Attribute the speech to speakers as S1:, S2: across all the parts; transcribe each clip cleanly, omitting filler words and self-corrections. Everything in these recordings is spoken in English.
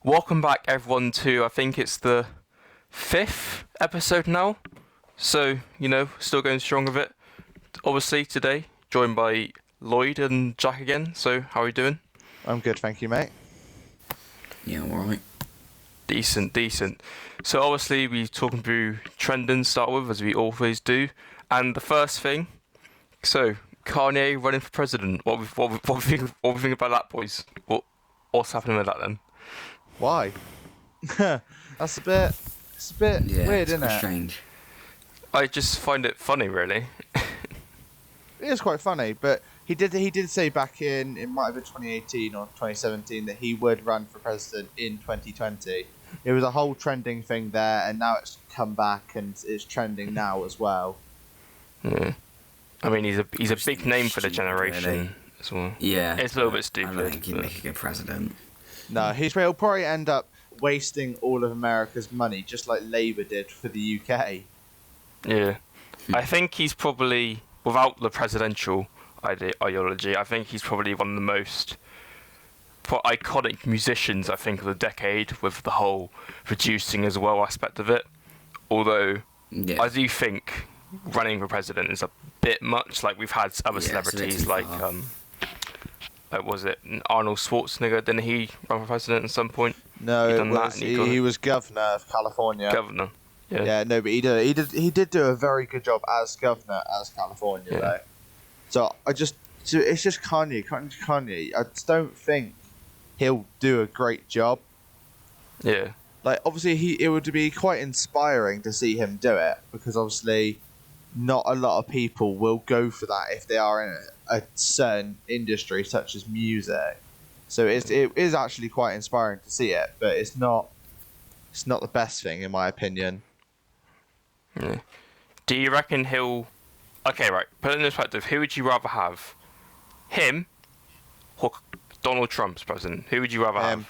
S1: Welcome back, everyone, to I think it's the 5th episode now. So, still going strong with it. Obviously, today, joined by Lloyd and Jack again. So, how are you doing?
S2: I'm good, thank you, mate.
S3: Yeah, alright.
S1: Decent. So, obviously, we're talking through trending to start with, as we always do. And the first thing, Kanye running for president. What we think about that, boys? What's happening with that then?
S2: Why? It's a bit weird, isn't it?
S3: Strange.
S1: I just find it funny, really.
S2: It is quite funny, but he did say back in, it might have been 2018 or 2017, that he would run for president in 2020. It was a whole trending thing there, and now it's come back and it's trending now as well.
S1: Yeah. I mean, he's a big name for the generation
S3: really.
S1: as well.
S3: Yeah.
S1: It's a little bit stupid.
S3: I don't think he'd make a good president.
S2: No, he'll probably end up wasting all of America's money, just like Labour did for the UK.
S1: Yeah. I think he's probably, without the presidential ideology, I think he's probably one of the most iconic musicians, I think, of the decade, with the whole producing as well aspect of it. Although,
S3: Yeah.
S1: I do think running for president is a bit much. Like, we've had other celebrities like was it Arnold Schwarzenegger? Didn't he run for president at some point?
S2: No, he was governor of California.
S1: Governor. Yeah.
S2: Yeah, no, but he did do a very good job as governor as California though. So it's just Kanye. I just don't think he'll do a great job.
S1: Yeah.
S2: Like, obviously it would be quite inspiring to see him do it, because obviously not a lot of people will go for that if they are in a certain industry such as music. So it is actually quite inspiring to see it, but it's not the best thing in my opinion.
S1: Yeah. Do you reckon he'll... Okay, right. Put it in perspective. Who would you rather have? Him or Donald Trump's president? Who would you rather have?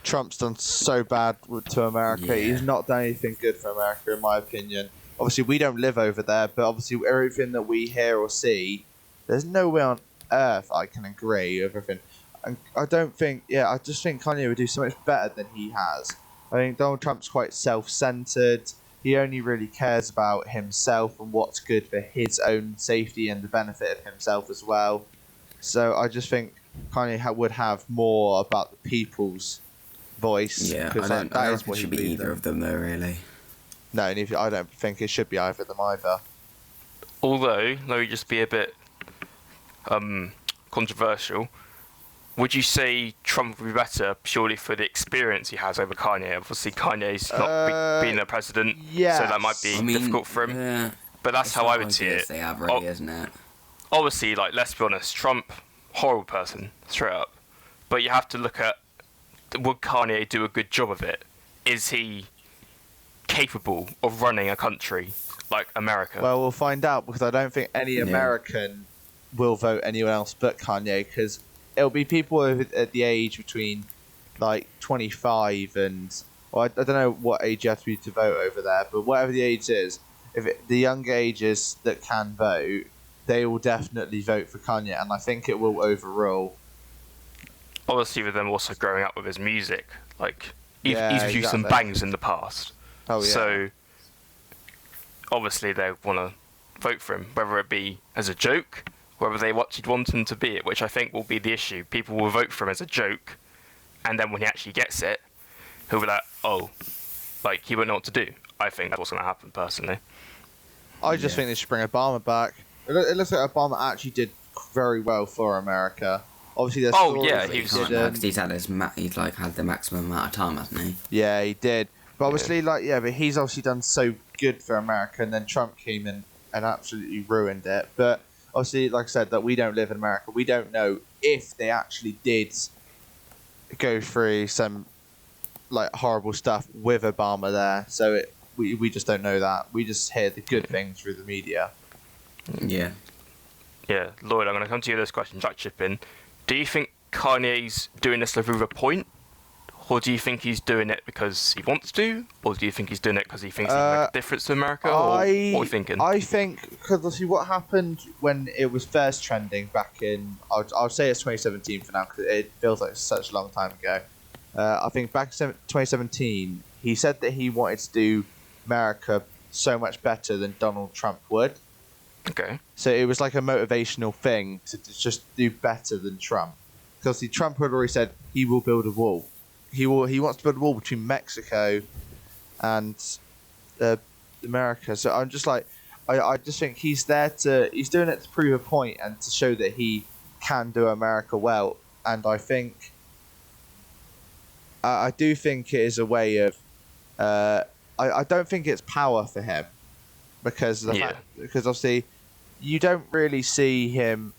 S2: Trump's done so bad to America.
S3: Yeah.
S2: He's not done anything good for America, in my opinion. Obviously, we don't live over there, but obviously everything that we hear or see, there's no way on earth I can agree with everything. And I just think Kanye would do so much better than he has. I think Donald Trump's quite self-centered. He only really cares about himself and what's good for his own safety and the benefit of himself as well. So I just think Kanye would have more about the people's voice.
S3: Yeah, I don't think it should be either of them though, really.
S2: No, and I don't think it should be either of them either.
S1: Although, let me just be a bit controversial. Would you say Trump would be better purely for the experience he has over Kanye? Obviously, Kanye's not been a president, so that might be difficult for him.
S3: Yeah,
S1: but that's how I would see it.
S3: They have, really, isn't it?
S1: Obviously, like, let's be honest, Trump, horrible person, straight up. But you have to look at, would Kanye do a good job of it? Is he capable of running a country like America?
S2: Well, we'll find out, because I don't think any American will vote anyone else but Kanye, because it'll be people at the age between like 25 and, well, I don't know what age you have to be to vote over there, but whatever the age is, the younger ages that can vote, they will definitely vote for Kanye, and I think it will overrule.
S1: Obviously, with them also growing up with his music, like he's produced some bangs in the past.
S2: Oh, yeah.
S1: So, obviously, they want to vote for him, whether it be as a joke, whether they actually want him to be it, which I think will be the issue. People will vote for him as a joke, and then when he actually gets it, he'll be like, he won't know what to do. I think that's what's going to happen, personally.
S2: I just think they should bring Obama back. It looks like Obama actually did very well for America. Obviously, there's
S3: he's had had the maximum amount of time, hasn't he?
S2: Yeah, he did. But obviously, but he's obviously done so good for America, and then Trump came in and absolutely ruined it. But obviously, like I said, that we don't live in America. We don't know if they actually did go through some like horrible stuff with Obama there. So we just don't know that. We just hear the good things through the media.
S3: Yeah.
S1: Yeah, Lloyd, I'm going to come to you with this question. Jack, chip in. Do you think Kanye's doing this to prove a point? Or do you think he's doing it because he wants to? Or do you think he's doing it because he thinks he can make a difference to America? Or what are you thinking?
S2: I think, because obviously what happened when it was first trending back in, I'll say it's 2017 for now, because it feels like such a long time ago. I think back in 2017, he said that he wanted to do America so much better than Donald Trump would.
S1: Okay.
S2: So it was like a motivational thing to just do better than Trump. Because Trump had already said he will build a wall. He wants to build a wall between Mexico and America. So I'm just like, I just think he's doing it to prove a point and to show that he can do America well. And I do think it is a way of, I don't think it's power for him because because obviously you don't really see him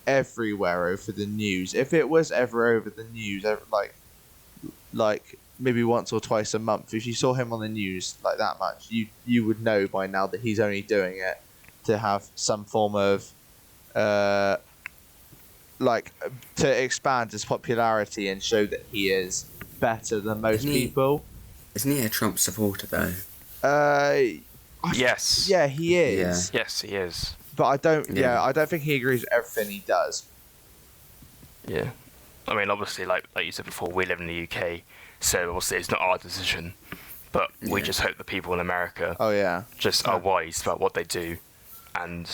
S2: everywhere over the news. If it was ever over the news, like maybe once or twice a month, if you saw him on the news like that much, you would know by now that he's only doing it to have some form of to expand his popularity and show that he is better than most people.
S3: Isn't he a Trump supporter though?
S1: Yes.
S2: Yeah, he is.
S1: Yeah. Yes, he is.
S2: But I don't. Yeah, I don't think he agrees with everything he does.
S1: Yeah. I mean, obviously, like you said before, we live in the UK, so obviously it's not our decision. But we just hope the people in America just are wise about what they do, and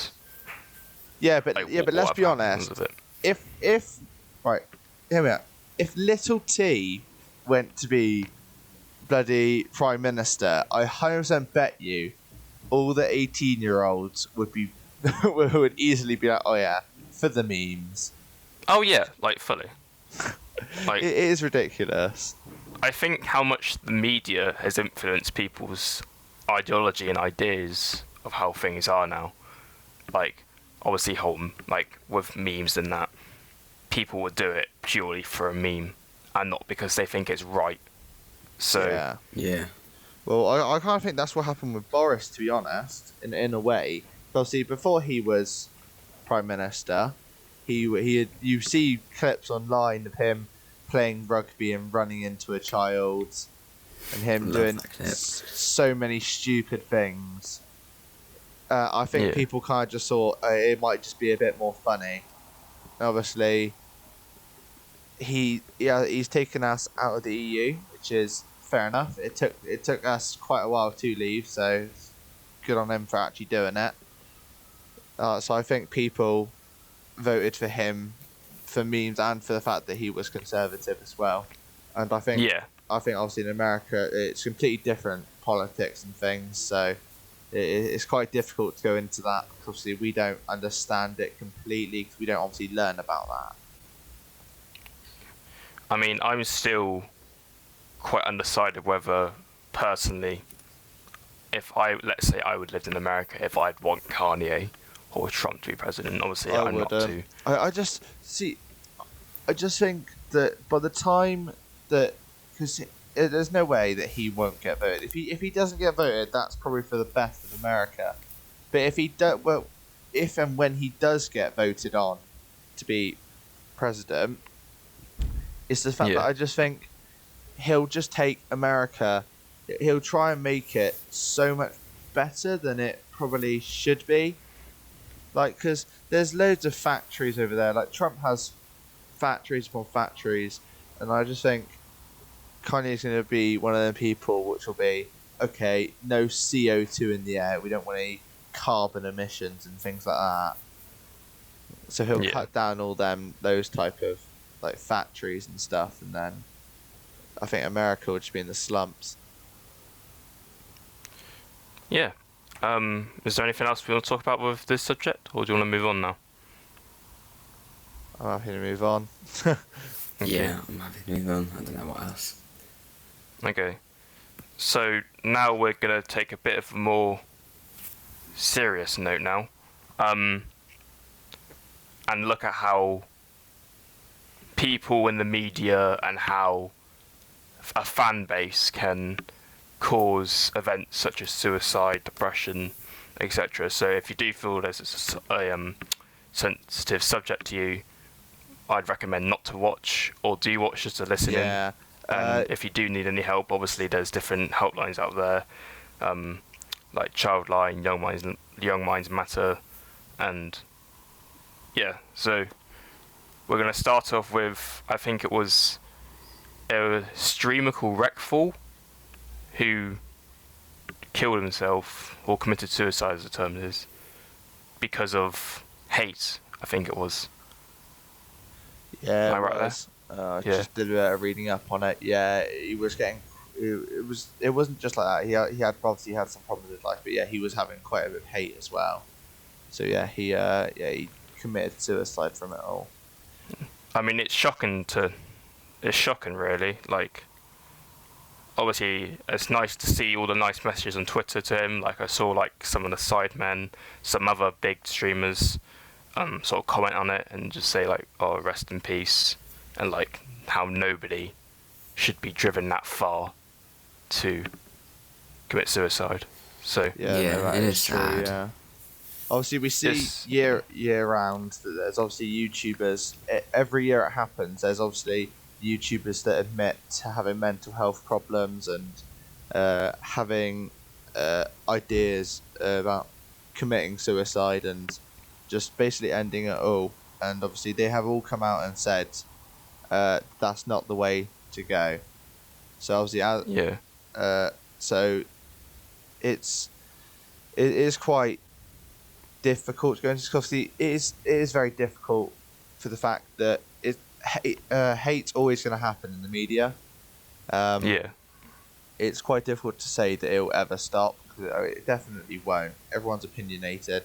S2: but let's be honest. If right, hear me out. If little T went to be bloody prime minister, I 100% bet you all the 18-year-olds would be would easily be like, oh yeah, for the memes.
S1: Oh yeah, like fully. Like
S2: it is ridiculous.
S1: I think how much the media has influenced people's ideology and ideas of how things are now. Like obviously, like with memes and that, people would do it purely for a meme and not because they think it's right. So
S3: yeah.
S2: Well, I kind of think that's what happened with Boris, to be honest, in a way. Obviously, before he was prime minister, you see clips online of him playing rugby and running into a child, and him doing so many stupid things. I think people kind of just thought it might just be a bit more funny. Obviously, he's taken us out of the EU, which is fair enough. It took us quite a while to leave, so good on him for actually doing it. So I think people voted for him for memes and for the fact that he was conservative as well. And I think obviously in America it's completely different politics and things, so it's quite difficult to go into that because obviously we don't understand it completely because we don't obviously learn about that.
S1: I mean, I'm still quite undecided whether, personally, let's say I would live in America, if I'd want Kanye or Trump to be president. Obviously, I'm not too.
S2: I just think that by the time that, because there's no way that he won't get voted. If he doesn't get voted, that's probably for the best of America. But if and when he does get voted on to be president, it's the fact that I just think he'll just take America, he'll try and make it so much better than it probably should be. Like, because there's loads of factories over there. Like, Trump has factories upon factories, and I just think Kanye's going to be one of them people which will be, okay, no CO2 in the air, we don't want any carbon emissions and things like that. So he'll cut down all those type of like factories and stuff, and then I think America would just be in the slumps.
S1: Yeah. Is there anything else we want to talk about with this subject, or do you want to move on now?
S2: I'm happy to move on.
S1: Okay.
S3: Yeah, I'm happy to move on. I don't know what else.
S1: Okay. So now we're going to take a bit of a more serious note now. And look at how people in the media and how a fan base can cause events such as suicide, depression, etc. So if you do feel there's a sensitive subject to you, I'd recommend not to watch, or do watch just to listen in. And if you do need any help, obviously there's different helplines out there, like Childline, Young Minds Matter, and so we're going to start off with, I think it was a streamer called Wreckfall who killed himself or committed suicide, as the term is, because of hate. I think it was.
S2: Yeah,
S1: Am
S2: it
S1: I right
S2: was. I
S1: there? Yeah.
S2: just did a bit of reading up on it. Yeah, he was getting. It wasn't just like that. He had obviously had some problems with life, but yeah, he was having quite a bit of hate as well. So yeah, he committed suicide from it all.
S1: I mean, it's shocking really. Like, obviously, it's nice to see all the nice messages on Twitter to him. Like, I saw like some of the Sidemen, some other big streamers, sort of comment on it and just say like, "Oh, rest in peace," and like how nobody should be driven that far to commit suicide. So
S2: Yeah,
S3: Yeah,
S2: no, that
S3: it
S2: is
S3: is
S2: true.
S3: sad.
S2: Yeah. Obviously, we see
S1: this,
S2: year round that there's obviously YouTubers. Every year it happens. There's obviously YouTubers that admit to having mental health problems and having ideas about committing suicide and just basically ending it all. And obviously, they have all come out and said that's not the way to go. So obviously,
S1: yeah,
S2: so it is quite difficult to go into. Obviously, it is very difficult for the fact that hate's always going to happen in the media.
S1: yeah,
S2: It's quite difficult to say that it will ever stop. It definitely won't. Everyone's opinionated,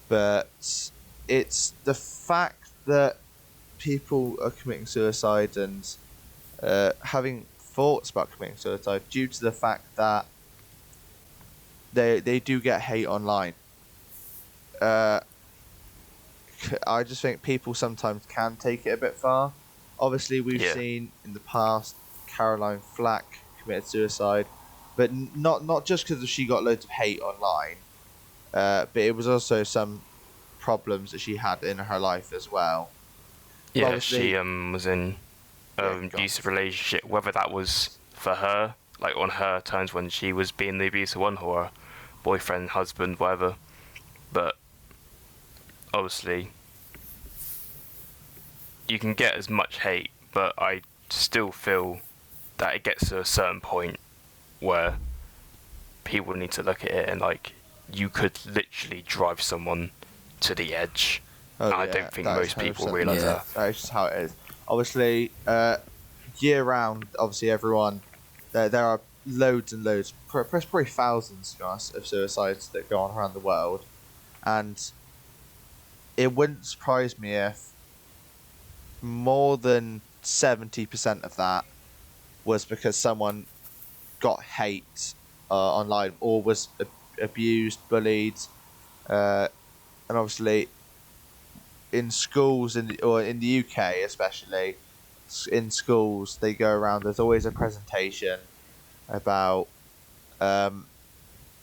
S2: but it's the fact that people are committing suicide and having thoughts about committing suicide due to the fact that they do get hate online. Uh, I just think people sometimes can take it a bit far. Obviously, we've
S1: yeah,
S2: seen in the past Caroline Flack committed suicide, but not just because she got loads of hate online, but it was also some problems that she had in her life as well. But
S1: yeah.
S2: obviously,
S1: She was in
S2: yeah,
S1: an
S2: go on.
S1: abusive relationship, whether that was for her, like on her terms when she was being the abusive one, or her boyfriend, husband, whatever. But obviously, you can get as much hate, but I still feel that it gets to a certain point where people need to look at it and like you could literally drive someone to the edge.
S2: Oh
S1: And I
S2: yeah,
S1: don't think
S2: that is
S1: most people
S2: 100%
S1: realise
S3: Yeah.
S1: that.
S2: that is just how it is. Obviously, year round, obviously everyone there are loads and loads, probably thousands, to be honest, of suicides that go on around the world, and it wouldn't surprise me if more than 70% of that was because someone got hate online or was abused, bullied, uh, and obviously in schools or in the UK especially, in schools they go around. There's always a presentation about um,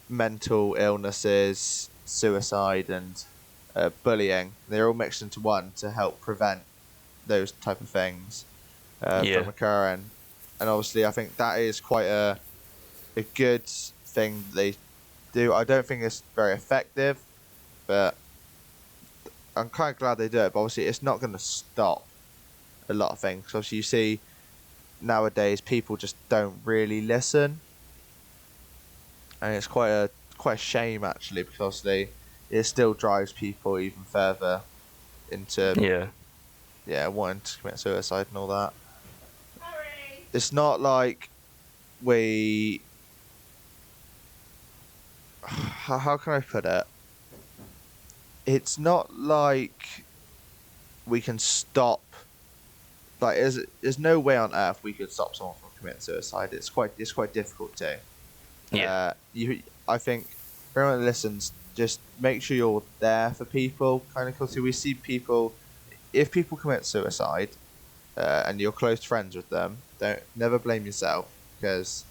S2: mental illnesses, suicide, and bullying. They're all mixed into one to help prevent those type of things
S1: Yeah,
S2: from occurring. And obviously, I think that is quite a good thing that they do. I don't think it's very effective, but I'm kind of glad they do it. But obviously, it's not going to stop a lot of things. Obviously, you see nowadays people just don't really listen, and it's quite a shame actually, because obviously it still drives people even further into
S1: yeah,
S2: wanting to commit suicide and all that. It's not like we how can I put it? It's not like we can stop. Like, there's no way on earth we could stop someone from committing suicide. It's quite difficult to.
S1: yeah,
S2: I think for everyone that listens, just make sure you're there for people. Kind of, because we see people, if people commit suicide, and you're close friends with them, don't never blame yourself, because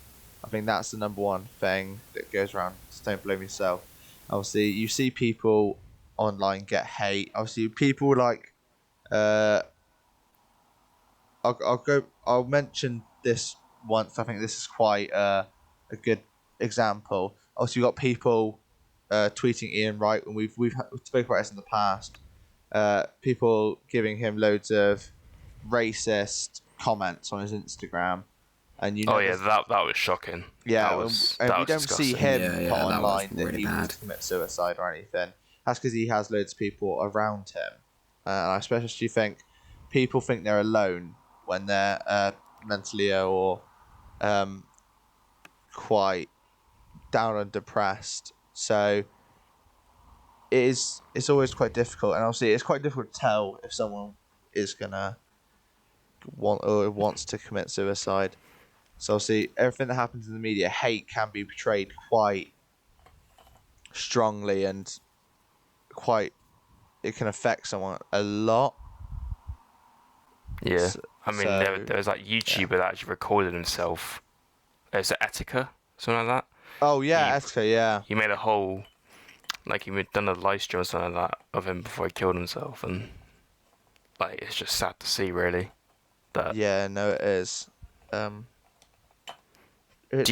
S2: I think that's the number one thing that goes around. Just don't blame yourself. Obviously, you see people online get hate. Obviously, people like uh, I'll mention this once. I think this is quite a good example. Also, you got people tweeting Ian Wright, and we've spoken about this in the past. People giving him loads of racist comments on his Instagram, and
S1: Oh yeah, that was shocking.
S2: yeah, and
S1: that
S2: we
S1: was
S2: don't see
S1: disgusting.
S2: him
S3: Yeah,
S2: put
S3: that was
S2: online that
S3: really
S2: he wants
S3: bad.
S2: to commit suicide or anything. That's because he has loads of people around him, and I especially think people think they're alone when they're mentally ill or quite down and depressed. So it's always quite difficult, and obviously it's quite difficult to tell if someone is gonna wants to commit suicide. So obviously everything that happens in the media, hate can be portrayed quite strongly and quite it can affect someone a lot.
S1: Yeah,
S2: So,
S1: I mean there was that
S2: yeah.
S1: YouTuber that actually recorded himself. Is it Etika, something like that?
S2: Oh yeah,
S1: He
S2: Etika, yeah.
S1: he made a whole like he had done a live stream or something like that of him before he killed himself, and like it's just sad to see really. That
S2: Yeah, no it is.
S1: do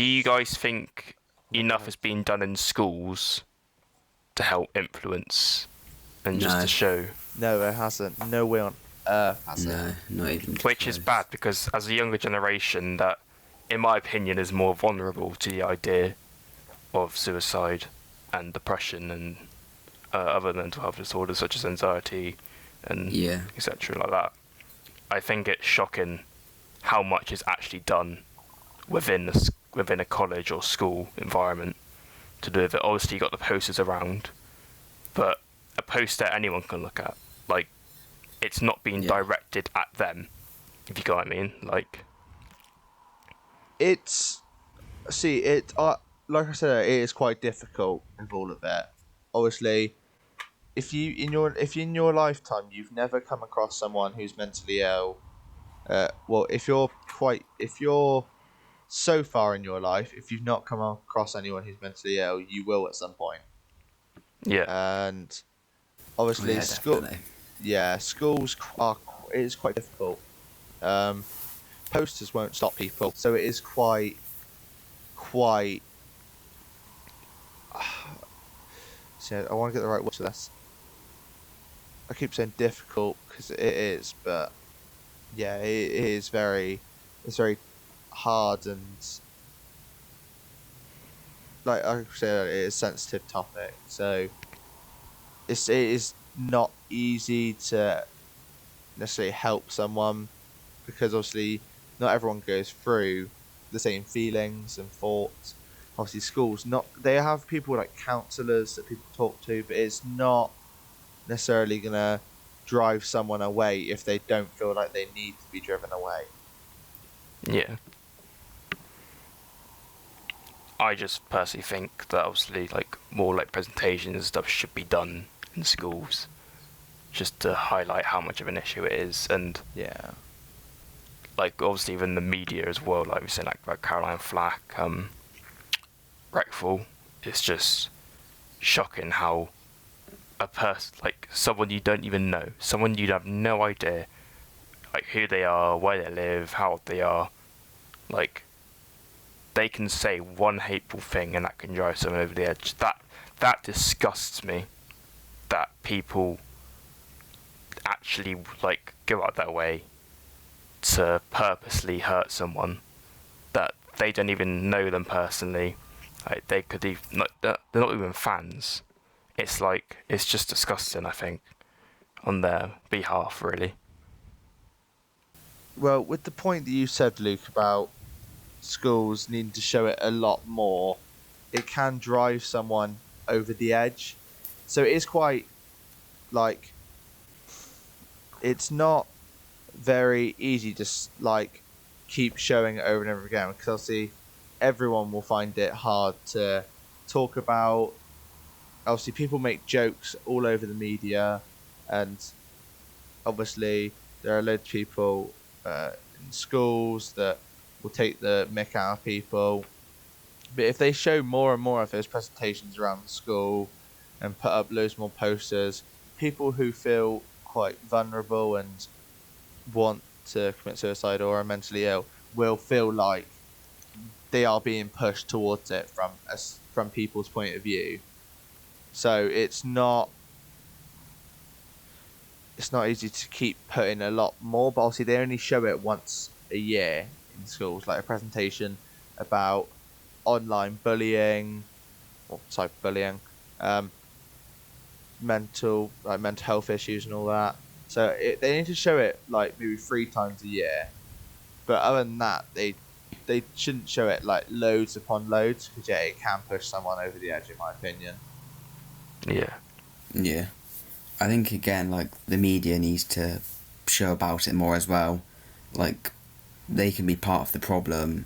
S1: you
S2: It's
S1: guys think
S2: oh, go
S1: enough
S2: ahead.
S1: has been done in schools to help influence and just
S3: No,
S1: to show?
S2: No, it hasn't. No way on earth has it.
S3: no, not even
S1: Which is
S3: close.
S1: bad because as a younger generation that in my opinion is more vulnerable to the idea of suicide and depression and other mental health disorders such as anxiety and
S3: Yeah,
S1: etc like that. I think it's shocking how much is actually done within a college or school environment to do with it. Obviously, you got the posters around, but a poster anyone can look at. Like, it's not being
S3: Yeah.
S1: directed at them. If you get what I mean, like,
S2: It's see it. Like I said, it is quite difficult with all of it. Obviously, if in your lifetime you've never come across someone who's mentally ill, well, if you're so far in your life, if you've not come across anyone who's mentally ill, you will at some point.
S1: yeah,
S2: And
S3: oh
S2: obviously,
S3: yeah, definitely.
S2: schools are it is quite difficult. Um, Posters won't stop people, so it is quite. So I want to get the right word for this. I keep saying difficult because it is, but yeah, it is it's very hard and like I said, it is a sensitive topic. So it is not easy to necessarily help someone because obviously not everyone goes through the same feelings and thoughts. Obviously, schools not they have people like counselors that people talk to, but it's not necessarily gonna drive someone away if they don't feel like they need to be driven away.
S1: yeah. I just personally think that obviously, like, more like presentations and stuff should be done in schools, just to highlight how much of an issue it is, and
S2: Yeah.
S1: like obviously even the media as well. Like we said, like Caroline Flack, Wreckful. It's just shocking how a person, like someone you don't even know, someone you'd have no idea, like who they are, where they live, how old they are, like they can say one hateful thing and that can drive someone over the edge. That disgusts me. That people actually like go out their way to purposely hurt someone that they don't even know them personally. Like they could even they're not even fans. It's like it's just disgusting. I think on their behalf, really.
S2: Well, with the point that you said, Luke, about schools needing to show it a lot more, it can drive someone over the edge. So it is quite like it's not very easy to like keep showing it over and over again because obviously everyone will find it hard to talk about. Obviously, people make jokes all over the media, and obviously there are loads of people in schools that will take the mick out of people. But if they show more and more of those presentations around the school and put up loads more posters, people who feel quite vulnerable and want to commit suicide or are mentally ill will feel like they are being pushed towards it from people's point of view. So it's not easy to keep putting a lot more, but obviously they only show it once a year in schools, like a presentation about online bullying or cyberbullying, mental health issues and all that. So they need to show it like maybe 3 times a year. But other than that, they shouldn't show it like loads upon loads because it can push someone over the edge, in my opinion.
S1: Yeah.
S3: Yeah. I think again, like the media needs to show about it more as well. Like they can be part of the problem.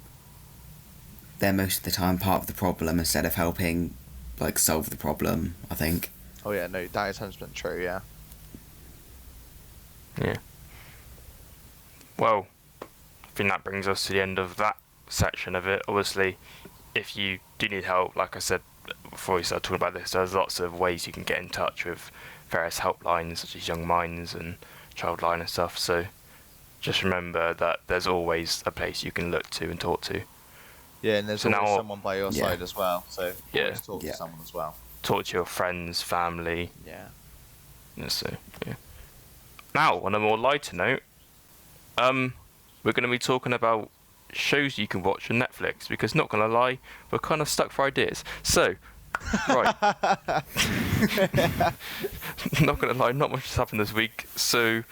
S3: They're most of the time part of the problem instead of helping, like, solve the problem, I think.
S2: Oh yeah, no, that is 100% true. Yeah.
S1: Yeah. Well, I think that brings us to the end of that section of it. Obviously, if you do need help, like I said before we started talking about this, there's lots of ways you can get in touch with various helplines such as Young Minds and Childline and stuff. So just remember that there's always a place you can look to and talk to.
S2: Yeah, and there's
S1: So
S2: always
S1: now-
S2: someone by your
S3: Yeah.
S2: side as well. So
S1: Yeah.
S2: always talk
S3: Yeah.
S2: to someone as well.
S1: Talk to your friends, family.
S2: Yeah.
S1: And so, yeah. Now, on a more lighter note, we're going to be talking about shows you can watch on Netflix because, not going to lie, we're kind of stuck for ideas. So, right. Not going to lie, not much has happened this week. So,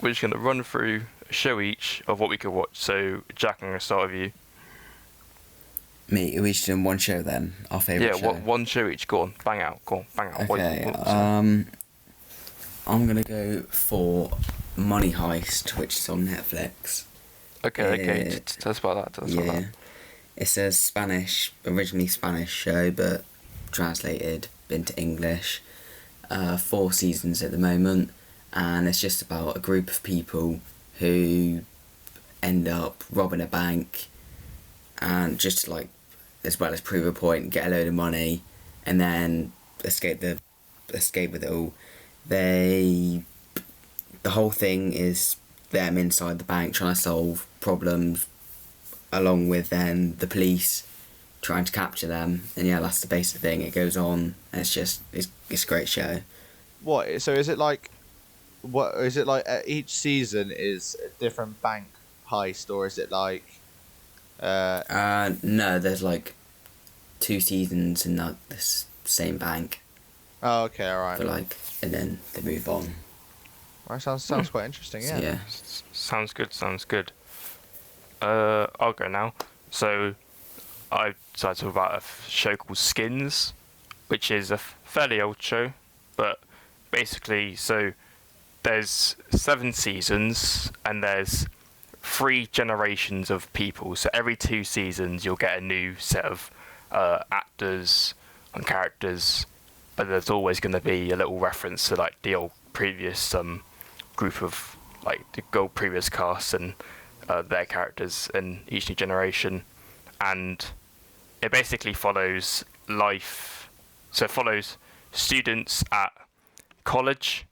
S1: we're just going to run through a show each of what we could watch. So, Jack, I'm going to start with you.
S3: Me, we should do one show then. Our favourite
S1: Yeah,
S3: show.
S1: one show each. Go on, bang out. Go on, bang out.
S3: Okay. I'm gonna go for Money Heist, which is on Netflix.
S1: Okay. Tell us about that. Tell us about
S3: Yeah.
S1: that.
S3: It's a originally Spanish show, but translated into English. 4 seasons at the moment, and it's just about a group of people who end up robbing a bank, and just like, as well as prove a point, get a load of money, and then escape with it all. The whole thing is them inside the bank trying to solve problems, along with then the police trying to capture them. And yeah, that's the basic thing. It goes on, and it's a great show.
S2: What? So is it like? What is it like? Each season is a different bank heist, or is it like?
S3: No, there's like 2 seasons in like this same bank,
S2: Oh, okay, all right.
S3: but like, and then they move on.
S2: Well, sounds quite interesting.
S3: So,
S2: Yeah.
S3: yeah.
S1: Sounds good. I'll go now. So, I decided to talk about a show called Skins, which is a fairly old show, but basically, so there's 7 seasons and there's 3 generations of people. So every 2 seasons, you'll get a new set of actors and characters, but there's always going to be a little reference to like the old previous group of like the old previous cast and their characters in each new generation, and it basically follows life. So it follows students at college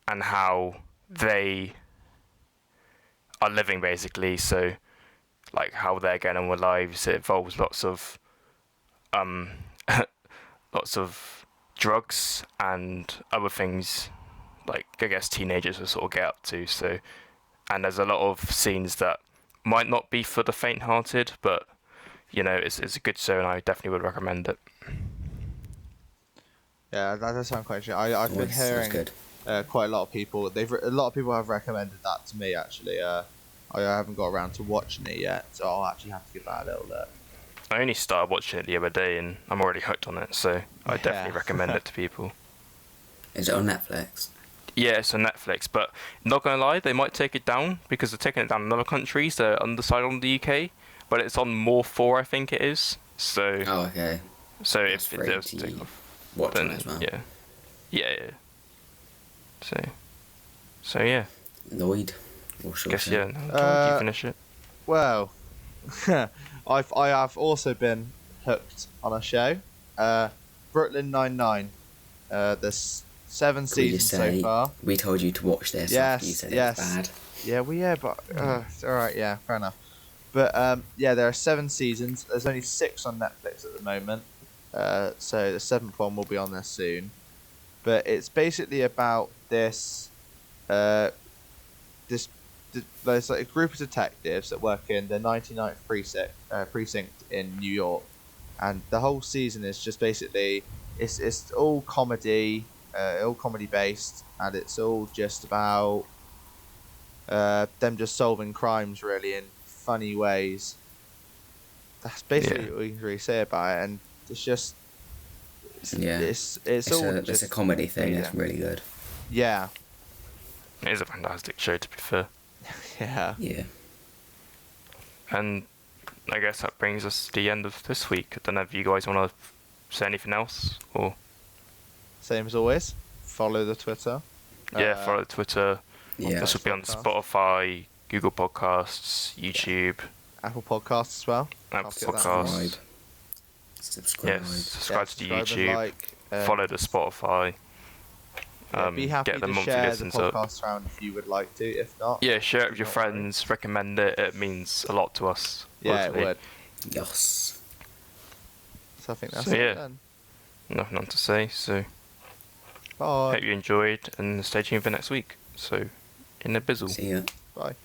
S1: and how they are living basically. So like how they're getting on with lives. It involves lots of lots of drugs and other things like I guess teenagers will sort of get up to. So, and there's a lot of scenes that might not be for the faint-hearted, but you know it's a good show and I definitely would recommend it.
S2: Yeah, that does sound quite interesting. I've been
S3: That's
S2: hearing
S3: good.
S2: quite a lot of people. A lot of people have recommended that to me actually. I haven't got around to watching it yet, so I'll actually have to give that a little look.
S1: I only started watching it the other day and I'm already hooked on it, so I definitely
S2: Yeah.
S1: recommend it to people.
S3: Is it on Netflix?
S1: Yeah, it's on Netflix, but not gonna lie, they might take it down because they're taking it down in other countries. They're underside on the UK, but it's on More 4, I think it is. So,
S3: Oh, okay.
S1: so
S3: That's
S1: if it
S3: free
S1: does
S3: to
S1: take off,
S3: watch
S1: then
S3: on as well.
S1: yeah. So yeah.
S3: Lloyd, what's your
S1: Guess
S3: show?
S1: yeah. No, John, do you finish it?
S2: Well, I have also been hooked on a show, Brooklyn Nine-Nine. There's 7
S3: Can we
S2: seasons
S3: just
S2: so
S3: say
S2: far.
S3: we told you to watch this after you said
S2: Yes.
S3: it was bad?
S2: Yeah, but it's all right. Yeah, fair enough. But yeah, there are 7 seasons. There's only 6 on Netflix at the moment. So the 7th one will be on there soon. But it's basically about this there's like a group of detectives that work in the 99th precinct in New York, and the whole season is just basically it's all comedy based, and it's all just about them just solving crimes really in funny ways. That's basically what we can really say about it, and it's just
S3: Yeah.
S2: it's all
S3: It's
S2: just
S3: a comedy thing.
S2: yeah.
S3: It's really good.
S2: Yeah.
S1: It is a fantastic show, to be fair.
S2: Yeah.
S3: Yeah.
S1: And I guess that brings us to the end of this week. I don't know if you guys want to say anything else, or
S2: Same as always. Follow the Twitter.
S1: follow Twitter.
S3: Yeah.
S1: This will be on
S2: Podcast.
S1: Spotify, Google Podcasts, YouTube,
S2: Apple Podcasts as well.
S1: Apple
S2: Can't forget that
S1: Podcasts.
S2: one.
S3: Subscribe.
S1: Yes, subscribe to the
S2: subscribe and
S1: YouTube.
S2: like,
S1: Follow the Spotify.
S2: be happy
S1: Get the
S2: to
S1: monthly
S2: share the
S1: listens up.
S2: podcast around if you would like to. If not,
S1: Yeah, share it with your
S2: not worry.
S1: friends. Recommend it. It means a lot to us.
S2: Yeah, it
S1: ultimately.
S2: would.
S3: Yes.
S2: So I think that's
S1: So,
S2: it
S1: yeah.
S2: then.
S1: Nothing on to say. So
S2: Bye.
S1: hope you enjoyed, and stay tuned for next week. So in the bizzle.
S3: See ya.
S2: Bye.